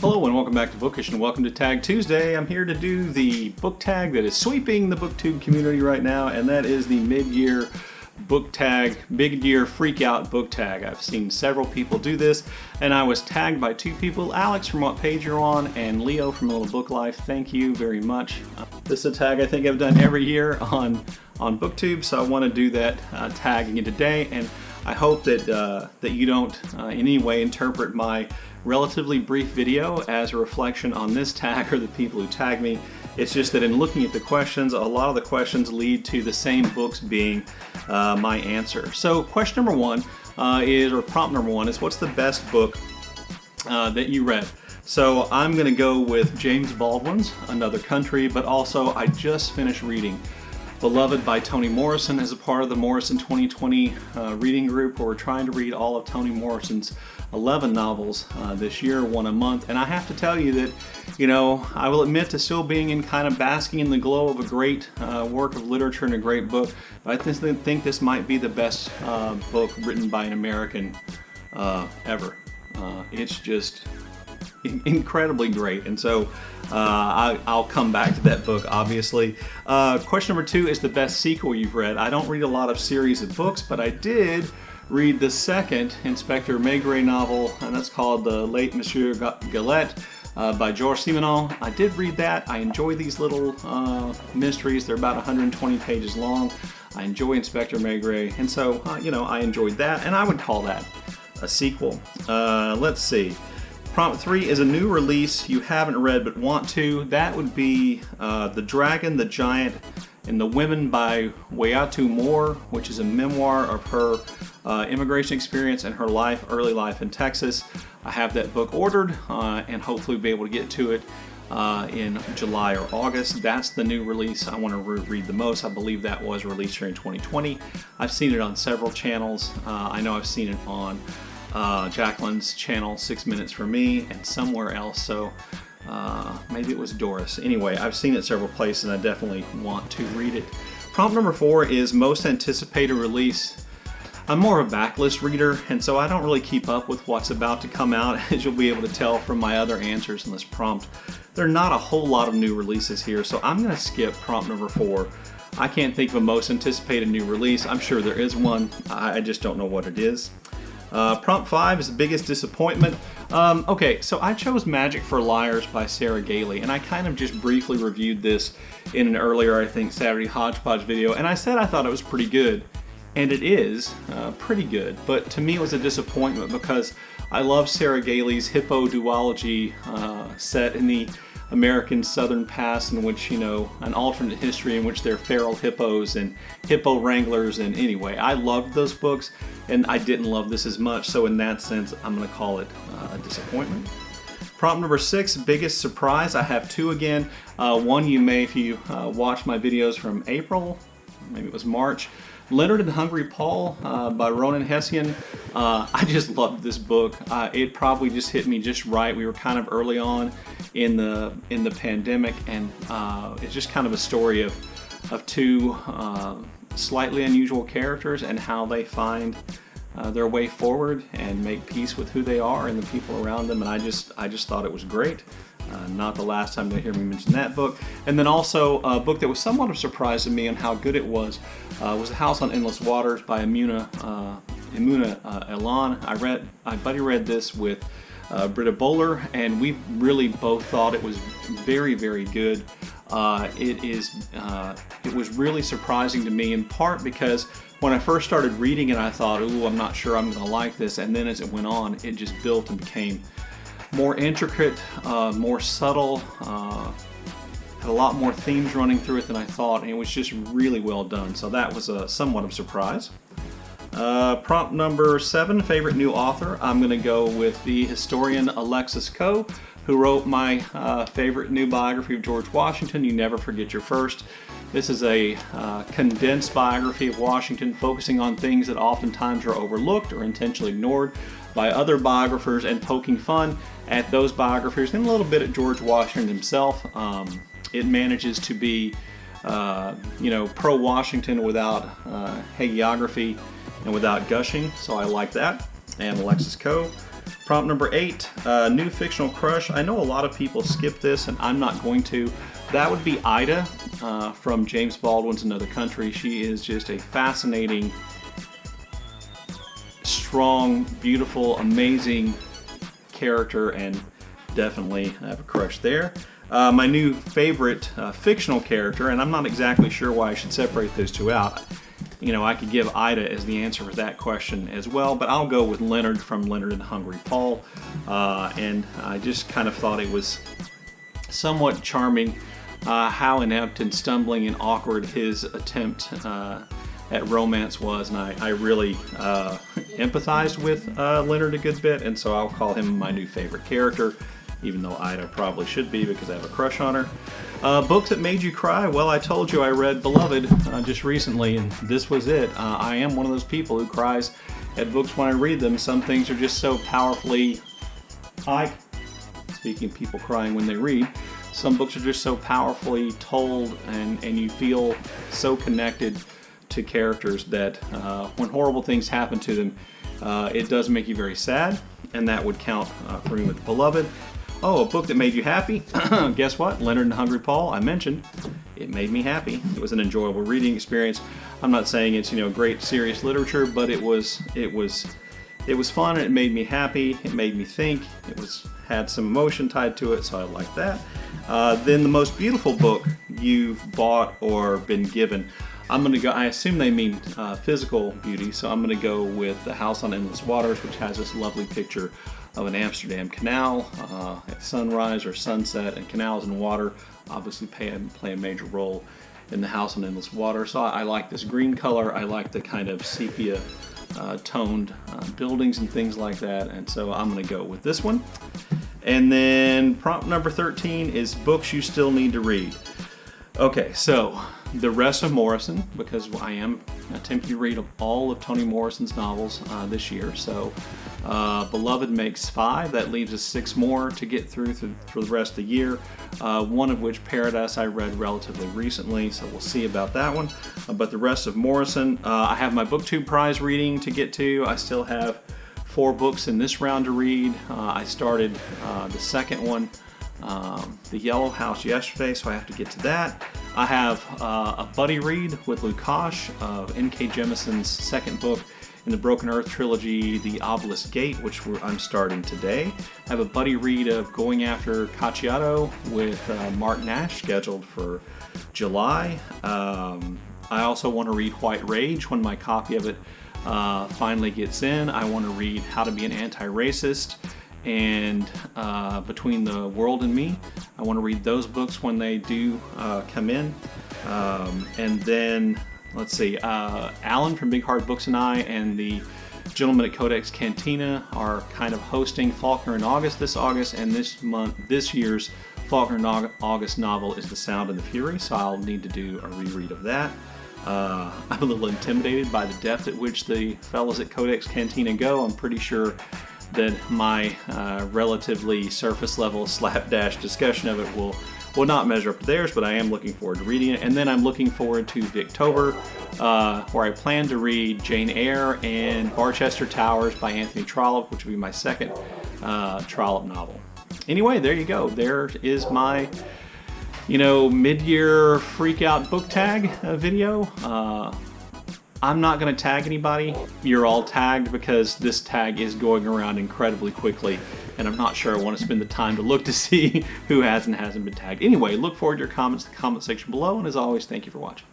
Hello and welcome back to Bookish and welcome to Tag Tuesday. I'm here to do the book tag that is sweeping the booktube community right now, and that is the mid-year book tag, mid-year freak out book tag. I've seen several people do this, and I was tagged by two people, Alex from What Page You're On and Leo from A Little Book Life. Thank you very much. This is a tag I think I've done every year on booktube, so I want to do that tag again today, and I hope that you don't in any way interpret my relatively brief video as a reflection on this tag or the people who tag me. It's just that in looking at the questions, a lot of the questions lead to the same books being my answer. So question number one or prompt number one is, what's the best book that you read? So I'm going to go with James Baldwin's Another Country, but also I just finished reading Beloved by Toni Morrison as a part of the Morrison 2020 reading group, where we're trying to read all of Toni Morrison's 11 novels this year, one a month. And I have to tell you that, you know, I will admit to still being in kind of basking in the glow of a great work of literature and a great book, but I think this might be the best book written by an American ever. It's just incredibly great, and so I'll come back to that book, obviously. Question number two is the best sequel you've read. I don't read a lot of series of books, but I did read the second Inspector Maigret novel, and that's called The Late Monsieur Galette by Georges Simenon. I did read that. I enjoy these little mysteries. They're about 120 pages long. I enjoy Inspector Maigret, and so you know, I enjoyed that, and I would call that a sequel. Let's see. Prompt 3 is a new release you haven't read but want to. That would be The Dragon, the Giant, and the Women by Wayatu Moore, which is a memoir of her immigration experience and her early life in Texas. I have that book ordered and hopefully be able to get to it in July or August. That's the new release I want to read the most. I believe that was released here in 2020. I've seen it on several channels. I know I've seen it on Jacqueline's channel, 6 Minutes for Me, and somewhere else, so maybe it was Doris. Anyway, I've seen it several places and I definitely want to read it. Prompt number 4 is most anticipated release. I'm more of a backlist reader, and so I don't really keep up with what's about to come out, as you'll be able to tell from my other answers in this prompt. There are not a whole lot of new releases here, so I'm going to skip prompt number 4. I can't think of a most anticipated new release. I'm sure there is one. I just don't know what it is. Prompt 5 is the biggest disappointment. Okay, so I chose Magic for Liars by Sarah Gailey, and I kind of just briefly reviewed this in an earlier, I think, Saturday Hodgepodge video, and I said I thought it was pretty good, and it is pretty good, but to me it was a disappointment because I love Sarah Gailey's hippo duology set in the American Southern past, in which, you know, an alternate history in which they're feral hippos and hippo wranglers, and anyway, I loved those books and I didn't love this as much, so in that sense I'm going to call it a disappointment. Prompt number 6, biggest surprise. I have two again. One you may, if you watch my videos from April, maybe it was March, Leonard and Hungry Paul by Ronan Hessian. I just loved this book. It probably just hit me just right. We were kind of early on in the pandemic, and it's just kind of a story of two slightly unusual characters and how they find their way forward and make peace with who they are and the people around them. And I just thought it was great. Not the last time you'll hear me mention that book. And then also a book that was somewhat of a surprise to me on how good it was The House on Endless Waters by Imuna Elan. My buddy read this with Britta Bowler, and we really both thought it was very, very good. It was really surprising to me, in part because when I first started reading it, I thought, ooh, I'm not sure I'm going to like this. And then as it went on, it just built and became more intricate, more subtle, had a lot more themes running through it than I thought, and it was just really well done. So that was somewhat of a surprise. Prompt number 7, favorite new author. I'm going to go with the historian Alexis Coe, who wrote my favorite new biography of George Washington, You Never Forget Your First. This is a condensed biography of Washington, focusing on things that oftentimes are overlooked or intentionally ignored by other biographers, and poking fun at those biographers and a little bit at George Washington himself. It manages to be, pro-Washington without hagiography and without gushing, so I like that. And Alexis Coe. Prompt number 8, new fictional crush. I know a lot of people skip this, and I'm not going to. That would be Ida from James Baldwin's Another Country. She is just a fascinating, strong, beautiful, amazing character, and definitely I have a crush there. My new favorite fictional character, and I'm not exactly sure why I should separate those two out. You know, I could give Ida as the answer for that question as well, but I'll go with Leonard from Leonard and the Hungry Paul. And I just kind of thought it was somewhat charming how inept and stumbling and awkward his attempt at romance was, and I really empathized with Leonard a good bit, and so I'll call him my new favorite character, even though Ida probably should be because I have a crush on her. Books that made you cry? Well, I told you I read Beloved just recently, and this was it. I am one of those people who cries at books when I read them. Some things are just so powerfully... Speaking of people crying when they read, some books are just so powerfully told, and you feel so connected to characters that when horrible things happen to them, it does make you very sad, and that would count for me with Beloved. Oh, a book that made you happy? Guess what? Leonard and Hungry Paul, I mentioned. It made me happy. It was an enjoyable reading experience. I'm not saying it's, great serious literature, but it was fun, and it made me happy. It made me think. Had some emotion tied to it, so I like that. Then the most beautiful book you've bought or been given. I'm going to go, I assume they mean physical beauty, so I'm going to go with The House on Endless Waters, which has this lovely picture of an Amsterdam canal at sunrise or sunset, and canals and water obviously play a major role in The House on Endless Water. So I like this green color. I like the kind of sepia toned buildings and things like that, and so I'm going to go with this one. And then prompt number 13 is books you still need to read. Okay, so the rest of Morrison, because I am attempting to read all of Toni Morrison's novels this year. So Beloved makes 5. That leaves us 6 more to get through for the rest of the year. One of which, Paradise, I read relatively recently, so we'll see about that one. But the rest of Morrison, I have my BookTube prize reading to get to. I still have 4 books in this round to read. I started the second one, The Yellow House, yesterday, so I have to get to that. I have a buddy read with Lukács of N.K. Jemisin's second book in the Broken Earth trilogy, The Obelisk Gate, which I'm starting today. I have a buddy read of Going After Cacciato with Mark Nash, scheduled for July. I also want to read White Rage when my copy of it finally gets in. I want to read How to Be an Anti-Racist and Between the World and Me. I want to read those books when they do come in. And then, let's see, Alan from Big Hard Books and I and the gentlemen at Codex Cantina are kind of hosting Faulkner in August this August, and this year's Faulkner in August novel is The Sound and the Fury, so I'll need to do a reread of that. I'm a little intimidated by the depth at which the fellows at Codex Cantina go. I'm pretty sure that my relatively surface level slapdash discussion of it will not measure up to theirs, but I am looking forward to reading it. And then I'm looking forward to Victober, where I plan to read Jane Eyre and Barchester Towers by Anthony Trollope, which will be my second Trollope novel. Anyway, there you go. There is my mid-year freak out book tag video. I'm not going to tag anybody. You're all tagged because this tag is going around incredibly quickly, and I'm not sure I want to spend the time to look to see who has and hasn't been tagged. Anyway, look forward to your comments in the comment section below, and as always, thank you for watching.